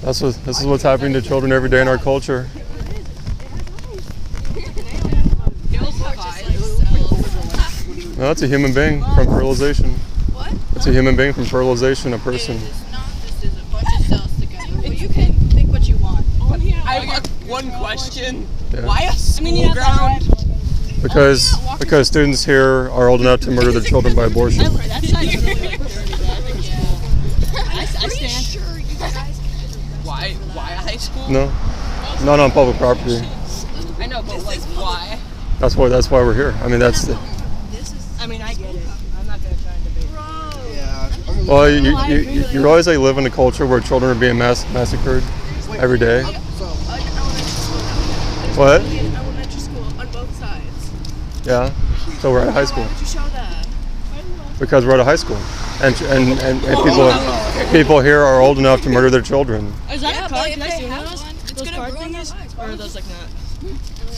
This is what's happening to children every day in our culture. No, that's a human being from fertilization. What? It's a human being from fertilization, a person. It's not just a bunch of cells together. But you can think what you want. I have one question. Yeah. Why a school ground? Because students here are old enough to murder their children by abortion. That's not really I stand. Why a high school? No, not on public property. I know, but like why? That's why we're here. I mean, that's the. I mean, I get it. I'm not gonna try and debate. Well, you realize they live in a culture where children are being massacred every day. What? Elementary school on both sides. Yeah. So we're at high school. Why would you show that? Because we're at a high school, and people here are old enough to murder their children. Is that a card? if Can I they see have those? one, it's Those gonna card ruin their thingies? lives. Or are those like not?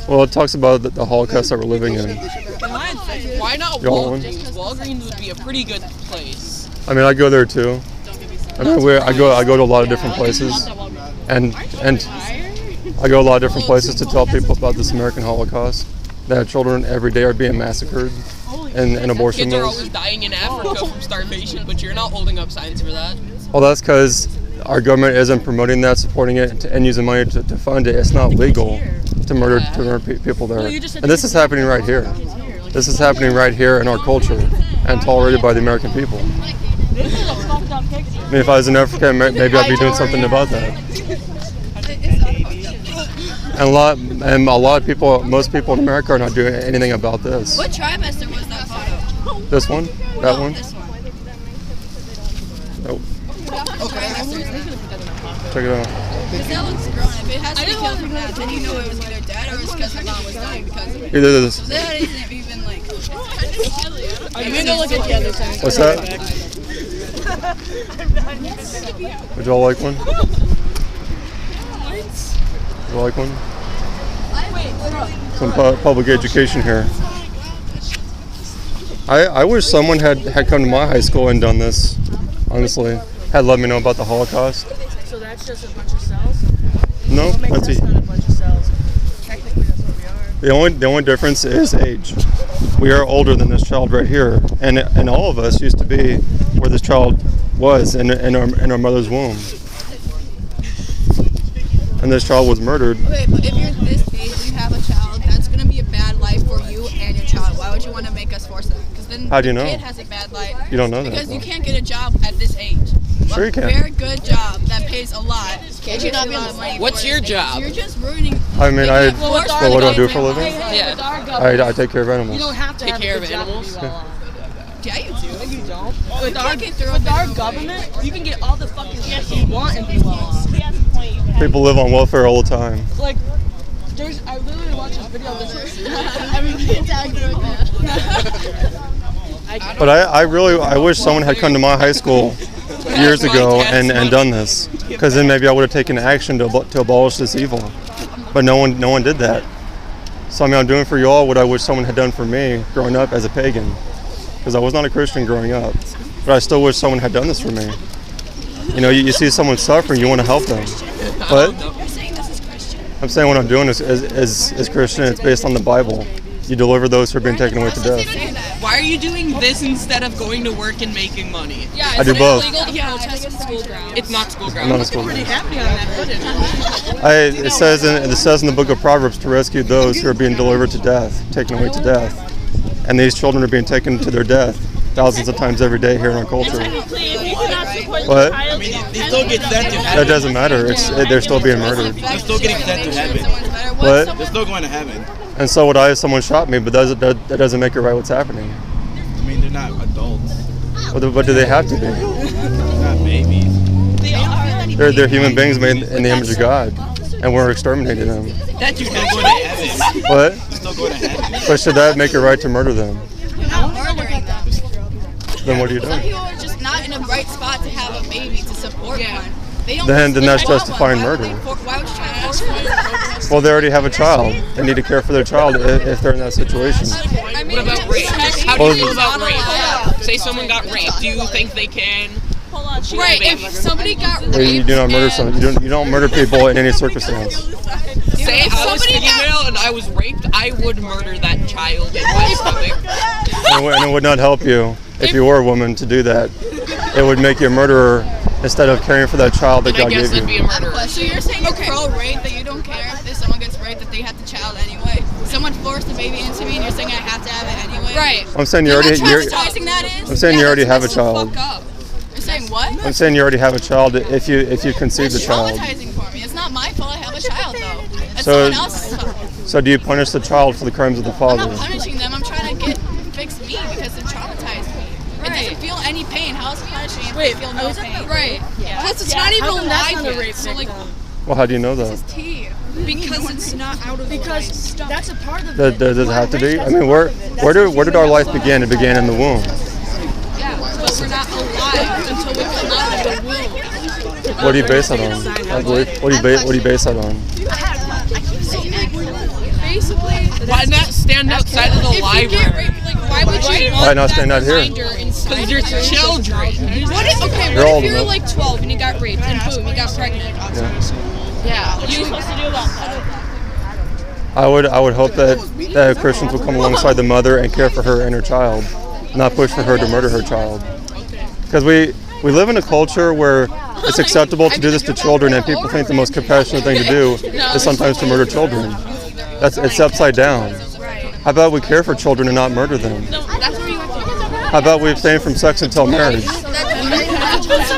Well, it talks about the Holocaust that we're living in. Why not You want one? Walgreens? Walgreens would be a pretty good place. I mean, I go there too. I mean, I go to a lot of different places, and I go a lot of different places to tell people about this American Holocaust. That children every day are being massacred in abortion Kids are mills. always dying in Africa from starvation, but you're not holding up signs for that. Well, that's because our government isn't promoting that, supporting it, and using money to fund it. It's not legal to murder people there. And this is happening right here. This is happening right here in our culture and tolerated by the American people. This is a fucked up picture. I mean, if I was in Africa, maybe I'd be doing something about that. And a lot of people, most people in America are not doing anything about this. What trimester was that photo? This one? That one? This one. Nope. Okay. Check it out. Because that looks grown. If it has to be killed from that, then you know it was either dead or it's because her mom was dying because of it. Either this. So that isn't even like. I'm gonna look at the other side. What's that? Would y'all like one? Would you like one? Some public education here. I wish someone had come to my high school and done this, honestly. Had let me know about the Holocaust. So that's just a bunch of cells? No, What makes plenty. us not a bunch of cells? Technically, that's what we are. The only difference is age. We are older than this child right here, and all of us used to be where this child was in our mother's womb. And this child was murdered. Okay, but if you're this age, you have a child, that's going to be a bad life for you and your child. Why would you want to make us force that? Because then How do you the know? kid has a bad life. You don't know that. Because you can't get a job at this age. Sure you can. A very good job that pays a lot. Can't you not be able to money? What's your job? You're just ruining. I mean, Well, what do I do for a living? Yeah. With our government, I take care of you animals. don't have to Take have care a of good job to animals? be well off. Yeah, you do. No, you don't. With With our government, you can get all the fucking shit you want and be well off. People live on welfare all the time. Like, I literally watched this video of this. But I wish someone had come to my high school years ago and done this, because then maybe I would have taken action to abolish this evil. But no one did that. So I mean, I'm doing for you all what I wish someone had done for me growing up as a pagan, because I was not a Christian growing up. But I still wish someone had done this for me. You know, you see someone suffering, you want to help them. But I'm saying what I'm doing is Christian. It's based on the Bible. You deliver those who are being taken away to death. Why are you doing this instead of going to work and making money? Yeah, I do both. Illegal to protest in school grounds. It's not school I'm grounds. not a school. Pretty happy on that footage. It says in the book of Proverbs to rescue those who are being delivered to death, taken away to death. And these children are being taken to their death thousands of times every day here in our culture. What? I mean, they still get sent to That heaven. doesn't matter. They're still being murdered. They're still getting sent to heaven. What? They're still going to heaven. And so would I if someone shot me, but that doesn't make it right what's happening. I mean, they're not adults. What do they have to be? They're not babies. They're human beings made in the image of God, and we're exterminating them. That you still go to heaven. What? You still go to heaven. But should that make it right to murder them? You're not murdering them. Then what are you Some doing? people are just not in a right spot to have a baby to support one. They don't Then that's want justifying one. murder. Why would you try to force one? Well, they already have a child. They need to care for their child if they're in that situation. What about rape? How do you feel about rape? Say someone got raped. Do you think they can hold on. She Right, got if raped. somebody got You raped, do not murder and- someone. You don't murder people in any circumstance. Somebody Say I was got- female and I was raped, I would murder that child in my stomach. And it would not help you if you were a woman to do that. It would make you a murderer instead of caring for that child that And I God guess gave I'd be you. a murderer. So you're saying you're pro-rape, that you don't care if someone gets raped, that they have the child anyway? Someone forced a baby into me and you're saying I have to have it anyway? Right. I'm saying You know how you're traumatizing that is? I'm saying you already have a child. You're saying what? I'm saying you already have a child if you conceive the That's child. traumatizing for me. It's not my fault I have a child, though. It's So- someone else's fault. So do you punish the child for the crimes of the I'm father? not punishing them. I'm trying to fix me because it traumatized me. It doesn't feel any pain. How is it punishing if they feel no pain? Right. Plus, it's not even alive yet. So, like, Well, how do you know that? because it's not out of Because that's a part of Does it have to be? I mean, where did our life begin? It began in the womb. but we're not alive until we come out of the womb. What do you base that on? I believe. What do you base that on? Basically, Why not stand outside of the if you get library? raped, like, why would you Why want not that stand out here? reminder inside Because you're of your children. What if, okay, You're what old if you're enough. like 12 and you got raped and boom, you got pregnant? Yeah. What are you supposed to do about that? I would hope that Christians would come alongside the mother and care for her and her child, not push for her to murder her child. Because we live in a culture where it's acceptable to do this to children, and people think the most compassionate thing to do is sometimes to murder children. It's upside down. How about we care for children and not murder them? That's where you have to go. How about we abstain from sex until marriage? Sometimes it's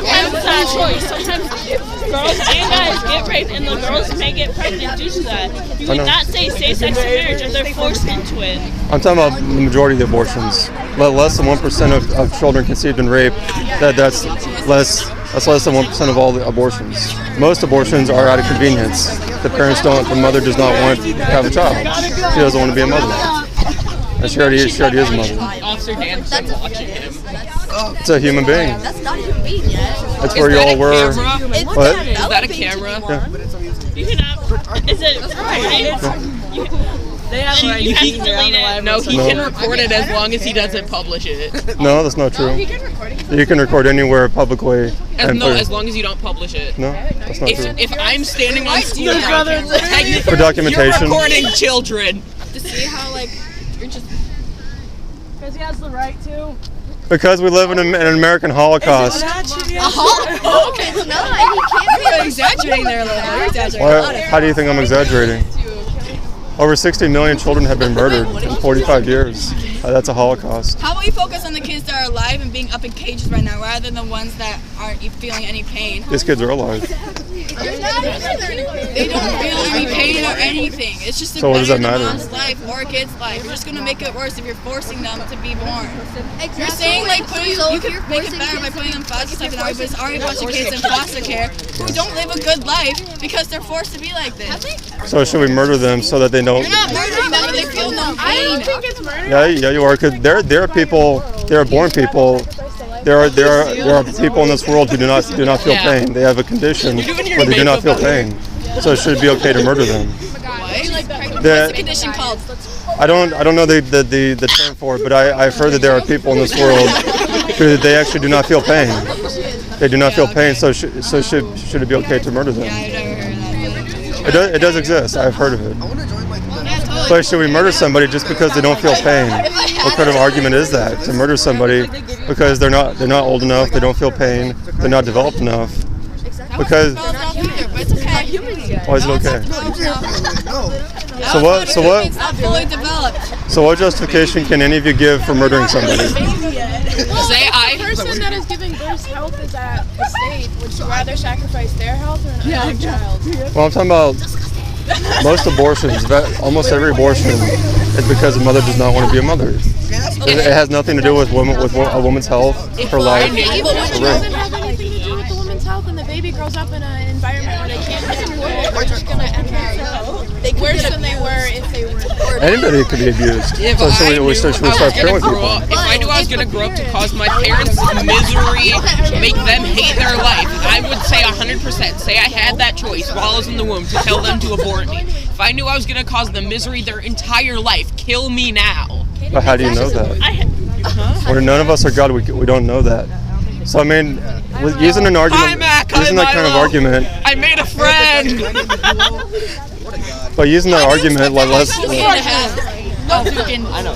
not a choice. Sometimes girls and guys get raped, and the girls may get pregnant due to that. You I know. would not say same-sex marriage if they're forced into it. I'm talking about the majority of the abortions. Less than 1% of children conceived and raped. That's less than 1% of all the abortions. Most abortions are out of convenience. The mother does not want to have a child. She doesn't want to be a mother. And she already is a mother. Officer Dan's like watching him. It's a human being. That's not a human being yet. That's where Is that y'all a were. camera? What? Is that a camera? You cannot. Is it recorded? They have He you have to delete it. No, he No. can record it as long as he doesn't publish it. No, that's not true. You can record anywhere publicly. As, and no, put it- as long as you don't publish it. No, that's not true. If I'm standing on school ground, technically For documentation. you're recording children. To see how, like, you're just. Because he has the right to. Because we live in an American Holocaust. Okay, it's not. He can't be exaggerating there a little bit. You're exaggerating a lot. How do you think I'm exaggerating? Over 60 million children have been murdered in 45 years. That's a Holocaust. How about you focus on the kids that are alive and being up in cages right now, rather than the ones that aren't feeling any pain? These kids are alive. They don't feel any pain or anything. It's just So what does that the matter? mom's life or a kid's life. You're just gonna make it worse if you're forcing them to be born. You're saying like you can make it better by putting them foster stuff in our, but it's already a bunch of kids in foster care who don't live a good life because they're forced to be like this. So should we murder them so that they don't? You're not murdering them, but they feel no pain. Yeah, you are. Cause there are people. There are born people. There are people in this world who do not feel pain. They have a condition where they do not feel pain. So it should be okay to murder them. What's the condition called? I don't know the term for it, but I've heard that there are people in this world who they actually do not feel pain. They do not feel pain. So should it be okay to murder them? I've never heard of that. It does exist. I've heard of it. But should we murder somebody just because they don't feel pain? What kind of argument is that, to murder somebody because they're not old enough, they don't feel pain, they're not developed enough? Because why is it okay? It's not fully developed. So what justification can any of you give for murdering somebody? Say I. The person that is giving birth health is at the state. Would you rather sacrifice their health or an unborn child? Well, I'm talking about most abortions. Almost every abortion is because the mother does not want to be a mother. It has nothing to do with a woman's health, her life. But it doesn't have anything to do with the woman's health, and the baby grows up in an environment where they can't be supported. They're just gonna end up worse than they were if they were. Anybody could be abused. If So should we start killing people? If I knew I was gonna grow up to cause my parents misery, make them hate their life, I would say 100%. Say I had that choice while I was in the womb to tell them to abort me. If I knew I was gonna cause them misery their entire life, kill me now. But how do you know that? None of us are God. We don't know that. So I mean, with using an argument, Hi, Mac. using that kind of argument, I made a friend. but using that argument, like let's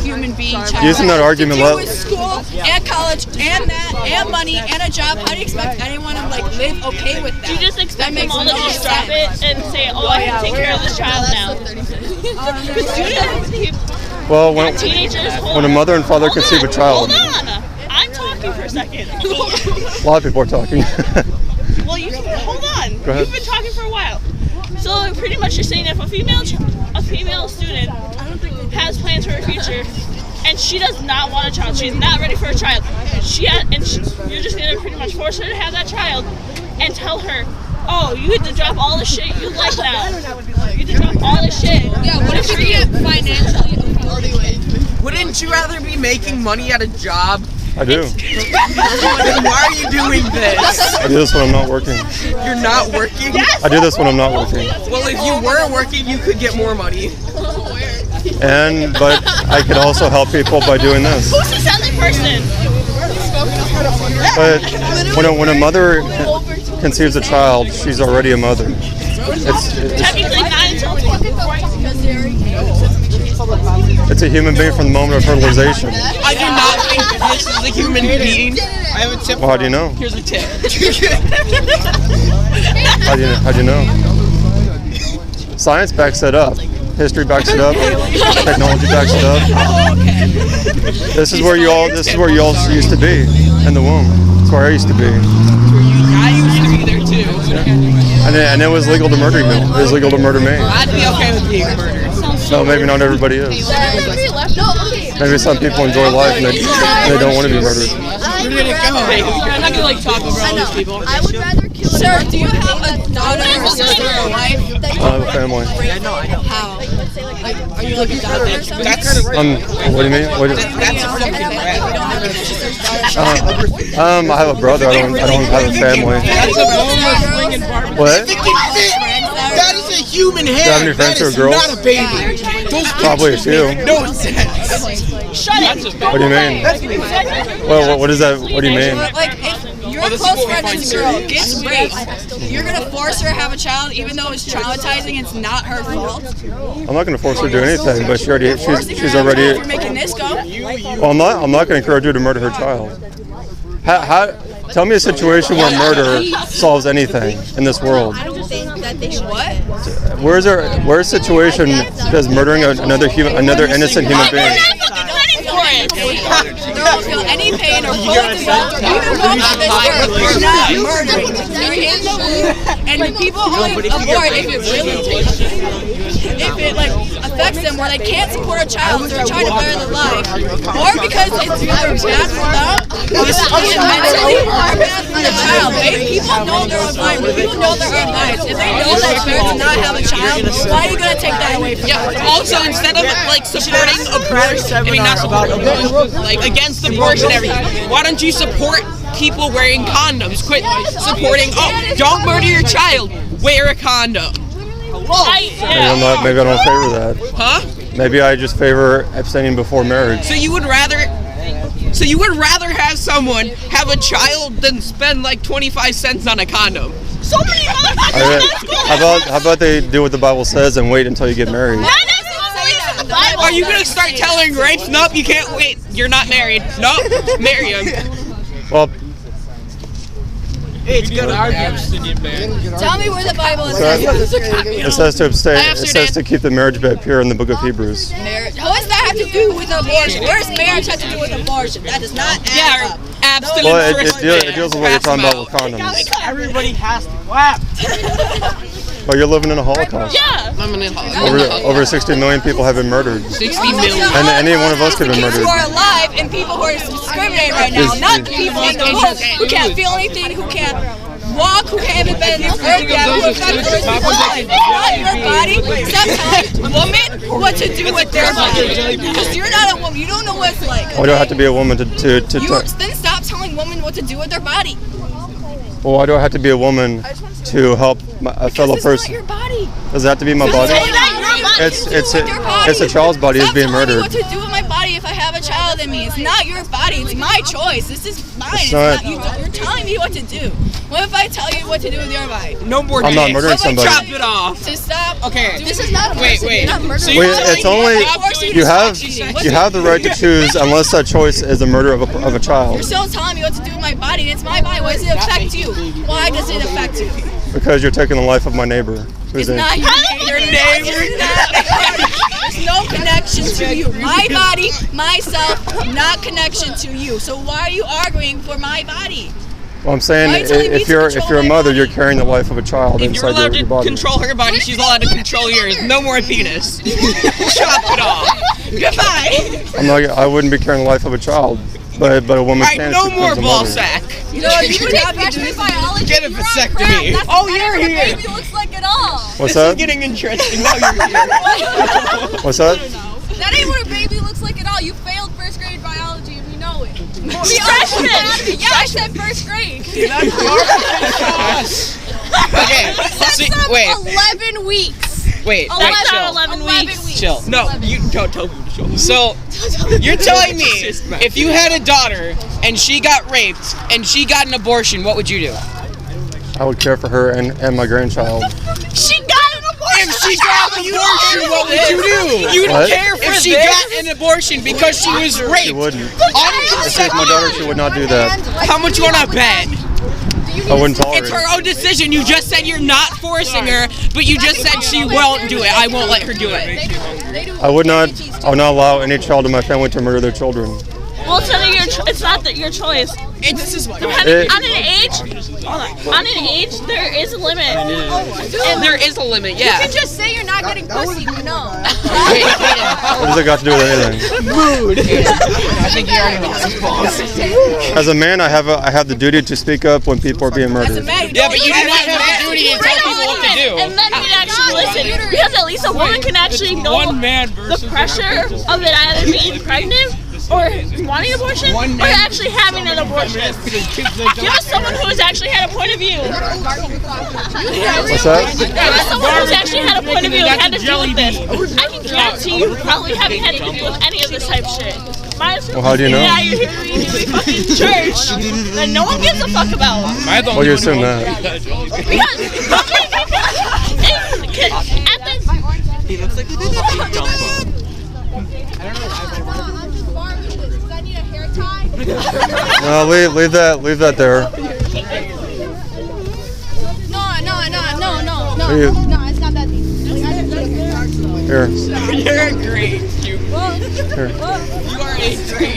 human being child. using that argument, With school and college and that and money and a job, how do you expect anyone to like live okay with that? You just expect That them makes all to no just drop it and say, "Oh, I can take care of this child now." Because students, well, when teenagers, a mother and father conceive a child, Hold on. I'm talking for a second. a lot of people are talking. Well, you can hold on. Go ahead. You've been talking for a while. So pretty much you're saying if a female student has plans for her future and she does not want a child, she's not ready for a child, you're just gonna pretty much force her to have that child and tell her, oh, you get to drop all the shit you like now. You get to drop all the shit. Yeah, what if you get financially afforded? Wouldn't you rather be making money at a job? I do. Then why are you doing this? I do this when I'm not working. You're not working? I do this when I'm not working. Well, if you were working, you could get more money. But I could also help people by doing this. Who's this other person? But when a mother conceives a child, she's already a mother. Technically not until 24. It's a human being from the moment of fertilization. I do not think this is a human being. I have a tip. Well, how do you know? Here's a tip. How do you know? Science backs that up. History backs it up. Technology backs it up. This is where you all used to be, in the womb. That's where I used to be. I used to be there too. And it was legal to murder you. It was legal to murder me. I'd be okay with being murdered. So maybe not everybody is. Maybe some people enjoy life and they don't want to be murdered. Where did it go? Hey, I'm not gonna like talk over all these people. I would rather kill Sir, do you have a daughter or sister or wife? I have a family. How? Like, are you like a doctor or something? That's What do you mean? that's a fucking rat. I have a brother. I don't have a family. That's a boneless thing in barbecue. What? That is a human hair. Do you have any friends who are girls? Not a baby. Those Probably a few. no sense. Shut it. What do you mean? Well, what is that? What do you mean? Like, if your close friend is a girl gets raped, you're gonna force her to have a child, even though it's traumatizing. It's not her fault. I'm not going to force her to do anything, but she's already. You're making this go. Well, I'm not going to encourage her to murder her child. Tell me a situation where murder solves anything in this world. I don't think that they should. What? Where's a situation does murdering another innocent human being? They don't feel any pain or bullets involved. You can go through this work. You're not murdering. You're in the womb, and people only abort if it really if it like affects them where they can't support a child because they're trying to better their life, or because it's either bad for them, or mentally, or bad for the child. People know their own life. People know their own lives. If they know that it's better to not have a child, why are you gonna take that away from them? Yeah. Also, instead of like supporting abortion, not supporting like against abortion and everything, why don't you support people wearing condoms? Quit supporting. Oh, don't murder your child. Wear a condom. Maybe I don't favor that. Huh? Maybe I just favor abstaining before marriage. So you would rather have someone have a child than spend like 25 cents on a condom? So many motherfuckers. How about they do what the Bible says and wait until you get married? Are you gonna start telling rapes? Nope, you can't wait. You're not married. Nope, marry him. Well, It's good argument. Tell me where the Bible says. it says to abstain. It says to keep the marriage bed pure in the book of Hebrews. Marriage. What does that have to do with abortion? Where does marriage have to do with abortion? That does not add up. Abstinence. Well, it deals with what you're talking about with condoms. Everybody has to clap. Well, you're living in a holocaust. Yeah. Over 60 million people have been murdered. 60 million. And any one of us could have been murdered. People who are alive and people who are discriminated right now, not people in the womb who can't feel anything, who can't walk, who haven't been in this earth yet, who have got earth alive. Not your body. Stop telling women what to do with their body. Because you're not a woman. You don't know what it's like. Why do I have to be a woman to Then stop telling women what to do with their body. Well, why do I have to be a woman to help a fellow person? It's not your body. Does it have to be my body? It's a child's body is being murdered. What to do with my body if I have a child in me? It's not your body. It's my choice. This is mine. It's not. You're telling me what to do? What if I tell you what to do with your body? No more I'm not dicks. murdering somebody. Chop it off. To stop. Okay. This is not a Wait, person. wait. You're not murdering. So Wait, you're it's telling me only stop doing you this have fucking you have the right to choose unless that choice is the murder of a child. You're still telling me what to do with my body. It's my body. Why does it affect you? Why does it affect you? Because you're taking the life of my neighbor. Who's It's not your neighbor. There's no connection to you. My body, myself, not connection to you. So why are you arguing for my body? Well, I'm saying Why are you telling me if to you're control a my mother, body? you're carrying the life of a child If you're inside allowed your to body. control her body, she's allowed to control yours. No more penis. Chop it off. Goodbye. I wouldn't be carrying the life of a child, but a woman Alright, can. no if she more becomes a ball mother. sack. You know, you would have me do this. Get a vasectomy. Oh, you're here. looks like at all. What's This is that? getting interesting. Now you're here. What's that? That ain't what a baby looks like at all. You failed first grade biology and we know it. Freshman. Yeah, I said first grade. Okay. See, wait. 11 weeks. Wait. That's Chill. not 11 weeks. Chill. No, you don't tell me to chill. So, you're telling me if you had a daughter and she got raped and she got an abortion, what would you do? I would care for her and my grandchild. She got an abortion. If she got an abortion, what would you do? You'd What? care for if she got an abortion because she was raped. She wouldn't. If Unconsensual. she was my daughter, she would not do that. How much you wanna bet? I wouldn't tolerate It's it. her own decision. You just said you're not forcing her, but you just said she won't do it. I won't let her do it. I would not allow any child in my family to murder their children. Well, it's not it's not your choice. This is what. It- On an age, there is a limit. And there is a limit, yeah. You can just say you're not getting pussy, you know. What does it got to do with anything? I think you already know this boss. As a man, I have the duty to speak up when people are being murdered. Yeah, but you do not have the duty to tell people what to do. And then we'd actually listen. Because at least a woman can actually know the pressure of it either being pregnant or wanting an abortion or actually having an abortion. Give us someone who has actually had a point of view. What's that? Give us someone who's actually had a point of view and had to deal with this. I can guarantee you probably haven't had to deal with any of this type of shit. Well, how do you know? Yeah, you're here in fucking church that no one gives a fuck about. Well, you assume that. Because He looks like a dumb. No, leave that there. No, You- it's not that deep. Here. You're a great human. Here. You are a great human.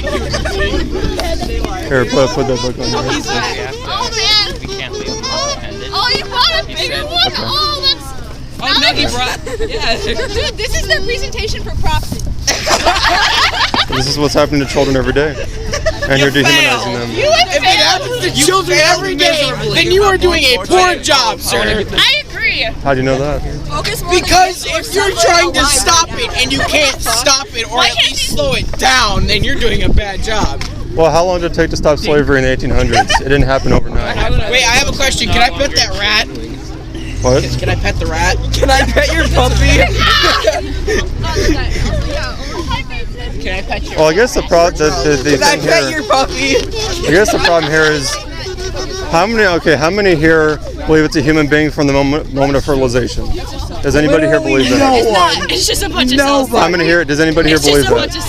Here, put that book on there. Oh man! We can't leave him unattended. Oh, you brought a bigger one. Oh, that's. Oh no, he brought. Yeah. Dude, this is their presentation for props. This is what's happening to children every day, and you're dehumanizing them. If it happens to children every day, then you are doing a poor job, sir. I agree. How do you know that? Because if you're trying to stop it and you can't stop it or at least slow it down, then you're doing a bad job. Well, how long did it take to stop slavery in the 1800s? It didn't happen overnight. Wait, I have a question. Can I pet that rat? What? Can I pet the rat? Can I pet your puppy? Can I pet your? Well, I guess the Can I thing pet here. your puppy? I guess the problem here is how many here believe it's a human being from the moment of fertilization? Does anybody here believe that? It's not. It's just a bunch of cells. How many here? Does anybody here It's believe just a bunch that? of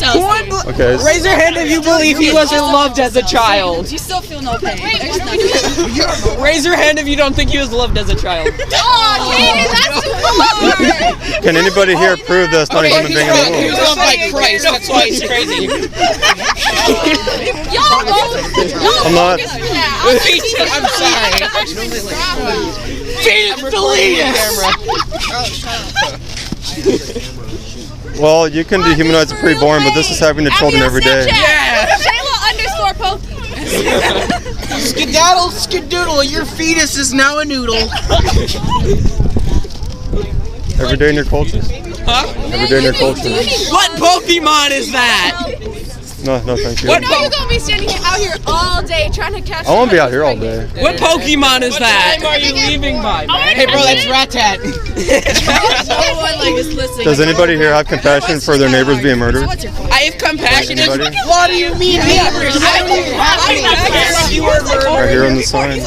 cells. Okay. Raise your hand if you believe he wasn't loved as a child. You still feel no pain. There's nothing. Raise your hand if you don't think he was loved as a child. Oh, Kaden, that's too hard. Can anybody here prove that's not a human being in the He was womb? loved by Christ. That's why he's crazy. I'm not. I'm sorry. Delete it. Well, you can dehumanize a preborn, but this is happening to children every day. Yeah. Shayla_Pokey. Skedaddle, skedoodle, your fetus is now a noodle. Every day in your culture. Huh? Every day in your culture. What Pokemon is that? No, thank you. What, Now you're gonna be standing out here all day trying to catch. I won't be out here all day. what Pokemon is that? Are you leaving by? Hey bro, that's Rattata. No one is listening. Does anybody here have compassion for their neighbors being murdered? I have compassion. Anybody? What do you mean neighbors? I don't have compassion. You are Right here in the sign.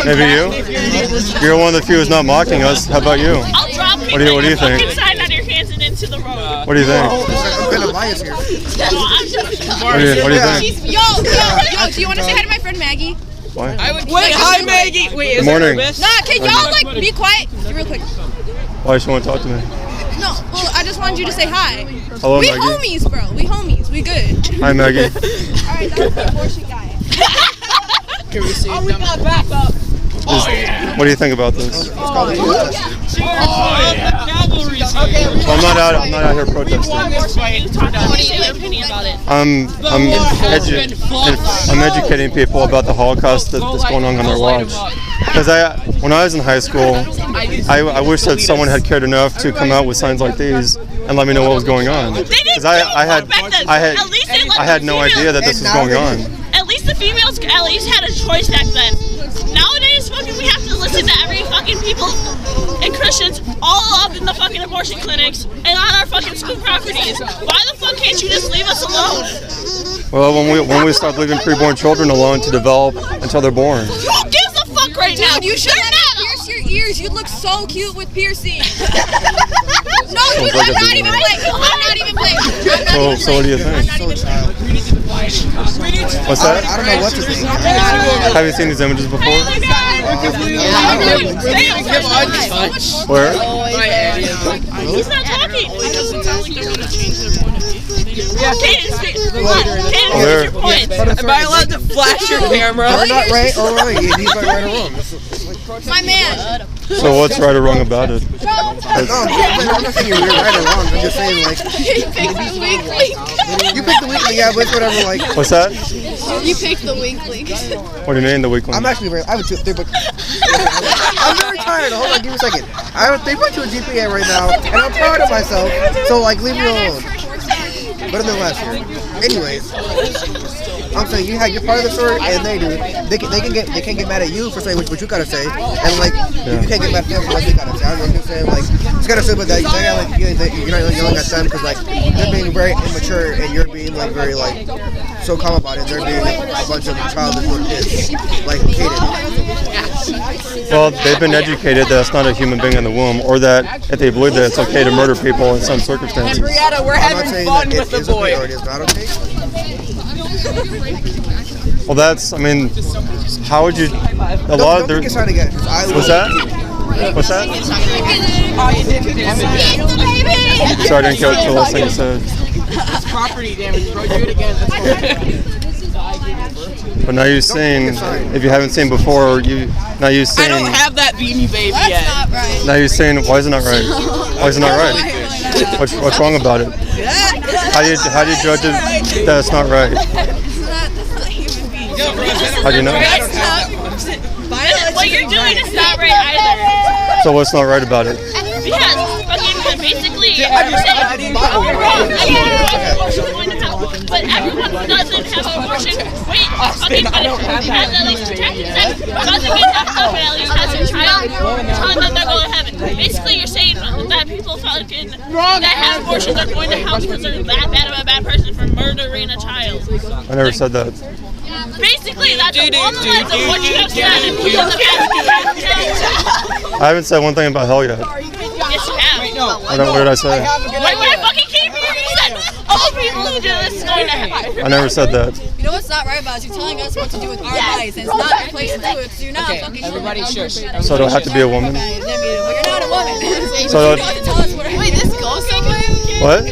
Maybe you? You're one of the few who's not mocking us. How about you? I'll drop What do you think? fucking sign out of your hands and into the road. What do you think? I'm kind of biased here. What do you think? Yo, do you want to say hi to my friend Maggie? Why? Wait, hi Maggie. Wait, Good morning. Nah, can y'all like be quiet? Real quick. Why does she want to talk to me? No, well, I just wanted you to say hi. Hello, We Maggie. homies, bro. We homies. We good. Hi, Maggie. Alright, that was the abortion guy. Can we see them? What do you think about this? Well, I'm not out here protesting. What do you say your opinion about it? I'm educating people about the Holocaust that's going on their watch. Because when I was in high school, I wish that someone had cared enough to come out with signs like these and let me know what was going on. Because I had no idea that this was going on. At least the females at least had a choice back then. Nowadays, fucking, we have to listen to every fucking people and Christians all up in the fucking abortion clinics and on our fucking school properties. Why the fuck can't you just leave us alone? Well, when we start leaving preborn children alone to develop until they're born. Who gives a fuck right now? Dude, you should pierce your ears. You look so cute with piercing. No, dude, I'm not even playing. I'm not even playing. So what do you think? What's that? I don't know what to think. Have you seen these images before? Where? He's not talking. Candace, your point. Am I allowed to flash your camera? We're not right or right. He's not right or wrong. My man. So what's right or wrong about it? No, I'm not saying you're right or wrong. I'm just saying, like, You picked the weak link. you pick the weekly, yeah, but it's whatever, like. What's that? You picked the weak link. What do you mean the weak link? I'm actually very, I have a 2, 3, but I'm very tired. Hold on, give me a second. I have a 3.2 GPA right now, and I'm proud of myself, so, like, leave me alone. Better than last year. Anyways, I'm saying you're part of the story, and they do. They can't get mad at you for saying what you gotta say, and like you can't get mad at them for what they gotta say. I'm just saying, like, it's kind of stupid that you're not yelling at them because like they're being very immature and you're being like very like so calm about it. They're being like, a bunch of childish little kids, like hated. Well, they've been educated that it's not a human being in the womb, or that if they believe that it's okay to murder people in some circumstances. Brianna, we're having fun with the boy. It's not okay. Well, that's, I mean, how would you, a lot of their, What's that? What's that? Oh, you did damage. Sorry, I didn't catch the last thing you said. It's property damage, bro. Do it again. But now you've seen, if you haven't seen before, now you've seen. I don't have that Beanie Baby That's yet. not right. Now you're saying, why is it not right? Why is it not right? What's wrong about it? How do you judge it that it's not right? That's not human being. How do you know? What you're doing is not right either. So what's not right about it? Because fucking basically you're saying overall everyone's going to have, but everyone who doesn't have an abortion, wait, fucking but has at least protected sex, doesn't get that stuff and at least has a child, telling them they're going to heaven. Basically you're saying that people fucking that have abortions are going to hell because they're that bad of a bad person for murdering a child. I never said that. Basically, that's along the lines of what you have said in the past. I haven't said one thing about hell yet. Yes, you have. What did I say? Wait, when I fucking came here, you said all people who do this is going to heaven. I never said that. You know what's not right about it? You're telling us what to do with our bodies, and it's not your place to do it, so you're not a fucking Everybody woman. shush. So do I have to be a woman? Well, you're not a woman. So you don't have to tell us what Wait, this goes somewhere? what?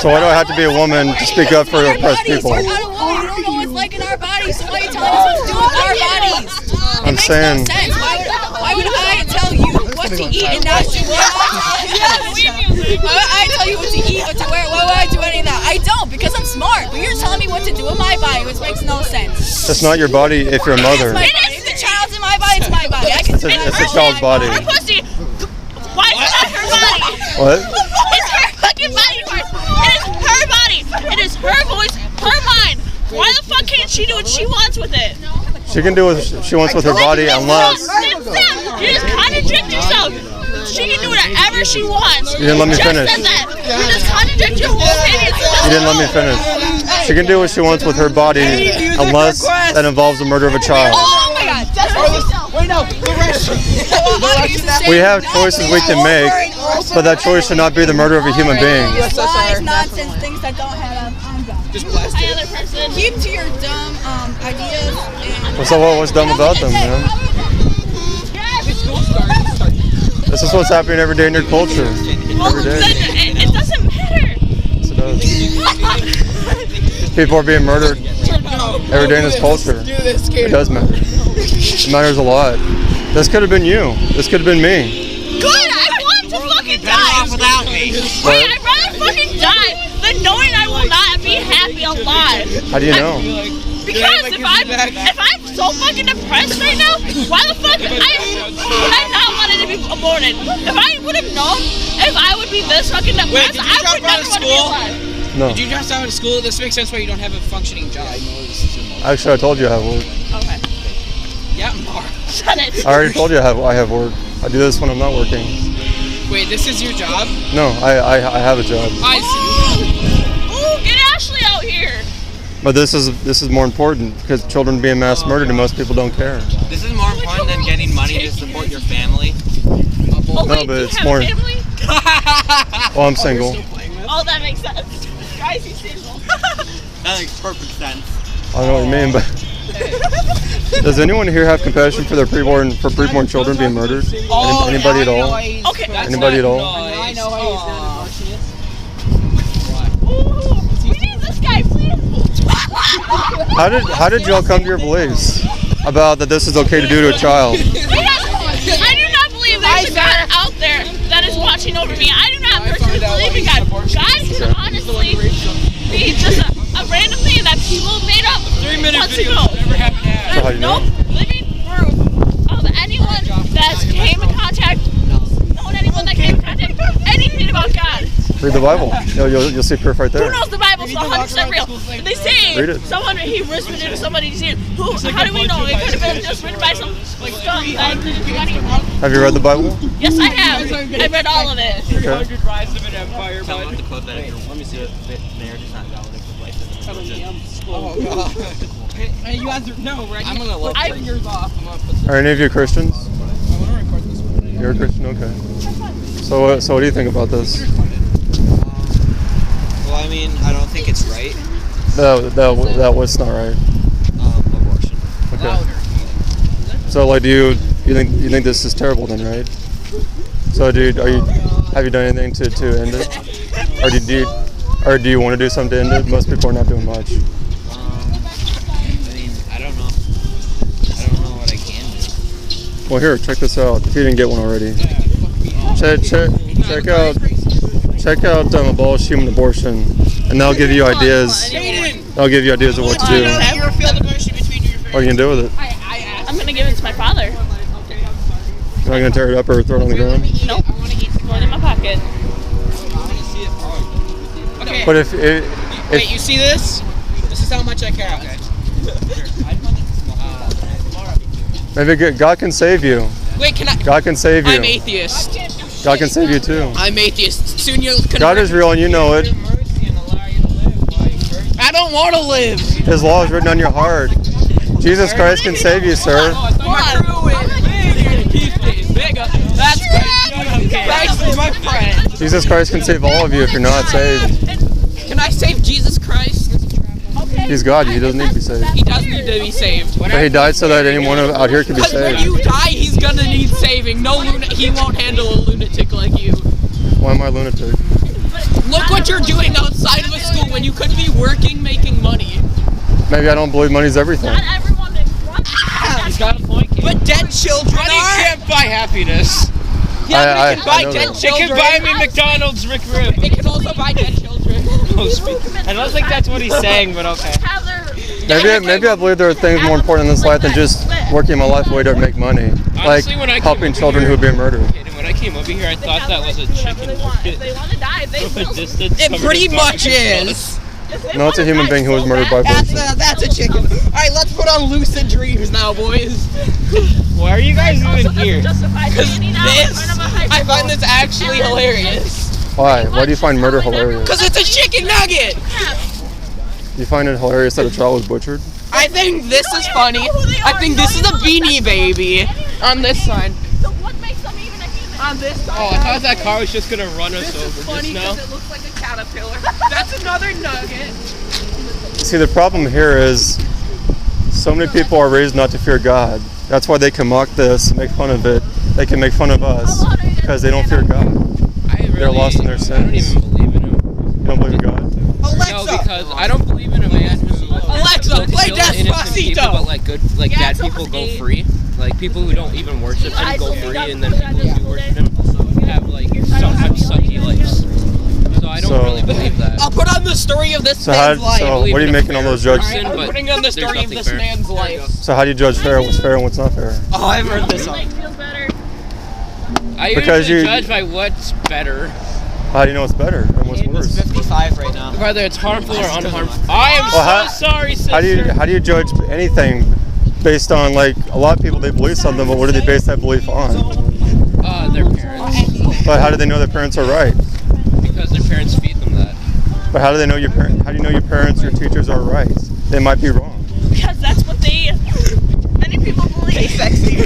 So why do I have to be a woman to speak up for oppressed people? You're not a woman. You don't know what it's like in our bodies, so why are you telling us what to do with our bodies? I'm saying. No sense. Why would I tell you what to eat and not to wear? Why would I tell you what to eat or to wear? Why would I do any of that? I don't, because I'm smart. But you're telling me what to do with my body, which makes no sense. It's not your body if you're a mother. If the child's in my body, it's my body. I can It's a child's body. Her pussy. Why is it not her body? What? It's her fucking body first. It is her body. It is her voice, her mind. Why the fuck can't she do what she wants with it? She can do what she wants with her body unless. You just contradict yourself. She can do whatever she wants. You didn't let me finish. Just said that. You just contradict your whole opinion. You didn't let me finish. She can do what she wants with her body unless that involves the murder of a child. Oh my God. Wait, no. We have choices we can make, but that choice should not be the murder of a human being. Lies, nonsense, things that don't have Just blast it. Other person. keep to your dumb ideas. And So what's dumb about them, man? This is what's happening every day in your culture. Well, Every day. then it doesn't matter. Yes, it does. People are being murdered every day in this culture. It does matter. It matters a lot. This could have been you. This could have been me. Good, I want to fucking die. Without me. Wait, I'd rather fucking die than knowing I will not be happy alive. How do you know? Because if I'm so fucking depressed right now, why the fuck would I not wanted to be aborted? If I would have known if I would be this fucking depressed, did you I drop would out never of want to be school? alive. No. Did you drop out of school? This makes sense why you don't have a functioning job. Actually, I told you I have work. Okay. Yeah, Mark. Shut it. I already told you I have work. I do this when I'm not working. Wait, this is your job? No, I have a job. I see. Ooh, get Ashley out here. But this is more important because children being mass murdered and most people don't care. This is more important than getting money to support your family. Oh, No, wait, but do you it's have more- a family? Well, I'm single. Oh, that makes sense. Guys, he's single. That makes perfect sense. I don't know what you mean, but does anyone here have compassion for preborn children being murdered? Anybody at all? Okay. Anybody at all? I know how he's an abortionist. Ooh, we need this guy, please. How did y'all come to your beliefs about that this is okay to do to a child? Because I do not believe there's a God out there that is watching over me. I do not personally believe in God. God can honestly be just a random thing that people made up 3 minute months video. ago. Never happened to happen. So how do you know? Nope, living proof of anyone that came in contact, known anyone that came in contact, anything about God. Read the Bible. You'll see proof right Who there. knows the Bible's 100% real? They say Read it. he whispered into somebody's ear. How do we know? It could have been just written by some scum that didn't do anything. Have you read the Bible? Yes, I have. I read all of it. 300 Rise of an Empire, Tell them bud. the quote that if your marriage is not valid, if your life isn't Oh, God. Hey, you guys are, no, right? I'm gonna let 3 years off. I'm gonna put Are any of you Christians? I wanna record this one. You're a Christian, okay. So what do you think about this? Well, I mean, I don't think it's right. That was not right. Abortion. Okay. So like, do you think this is terrible then, right? So have you done anything to end it, or do you want to do something to end it? Most people are not doing much. I mean, I don't know. I don't know what I can do. Well, here, check this out. If you didn't get one already, check out Abolish Human Abortion, and they'll give you ideas. They'll give you ideas of what to do. Ever feel the motion between your What are you gonna do with it? I'm gonna give it to my father. You're not gonna tear it up or throw it on the ground? Nope. Throw it in my pocket. Okay. But if Wait, you see this? This is how much I care. Okay. maybe God can save you. Wait, can I? God can save I'm you. atheist. God can save you too. I'm atheist. Soon you'll convert. God is real and you know it. I don't want to live. His law is written on your heart. Jesus Christ can save you, sir. That's good. Christ is my friend. Jesus Christ can save all of you if you're not saved. Can I save Jesus Christ? He's God. He doesn't need to be saved. He does need to be saved. But he died so that anyone out here could be Because when saved. you die, he's gonna need saving. He won't handle a lunatic like you. Why am I a lunatic? Look what you're doing outside of a school when you could be working, making money. Maybe I don't believe money's everything. Not everyone is drunk. He's got a point. But dead children Money can't buy happiness. Yeah, but it can buy know dead that. children. It can buy me McDonald's McRib. It can also buy dead children. I don't think that's what he's saying, but okay. Maybe I believe there are things more important in this life than just working my life away to make money. Honestly, when I Like came helping over children here- who are being murdered. And when I came over here, I thought that was a chicken market. If they want to die, they From a will. distance, It covered pretty in much barbecue is. sauce. No, it's a human being who was murdered by force. That's a chicken. All right, let's put on lucid dreams now, boys. Why are you guys even here? Because I find this actually hilarious. Why? Why do you find murder hilarious? Because it's a chicken nugget. You find it hilarious that a child was butchered? I think this is funny. I think this is a Beanie Baby on this side. So what makes them even a human? On this side. Oh, I thought that car was just gonna run us over Funny just now. because it looks like a caterpillar. That's another nugget. See, the problem here is so many people are raised not to fear God. That's why they can mock this, make fun of it. They can make fun of us because they don't fear God. They're lost in their I don't sins. even believe in him. You don't believe in God? Alexa. No, because I don't believe in a man who Alexa, would play kill innocent people, Despacito. but like good, like bad people go free. Like people who don't even worship him go free, and then people who do worship him have like sometimes sucky lives. So I don't really believe that. I'll put on the story of this So, man's life. what are you making all those judges? I'm putting on the story of this man's life. So how do you judge what's fair and what's not fair? Oh, I've heard this song. I Because usually you- judge by what's better, How do you know what's better and what's worse? 55 right now. whether it's harmful or unharmful. I am Well, so sorry, sister. How do you judge anything based on, like, a lot of people, they believe something, but what do they base that belief on? Their parents, But how do they know their parents are right? because their parents feed them that. But how do they know how do you know your parents, your teachers are right? They might be wrong. Because that's what they. Many people believe. Sexy.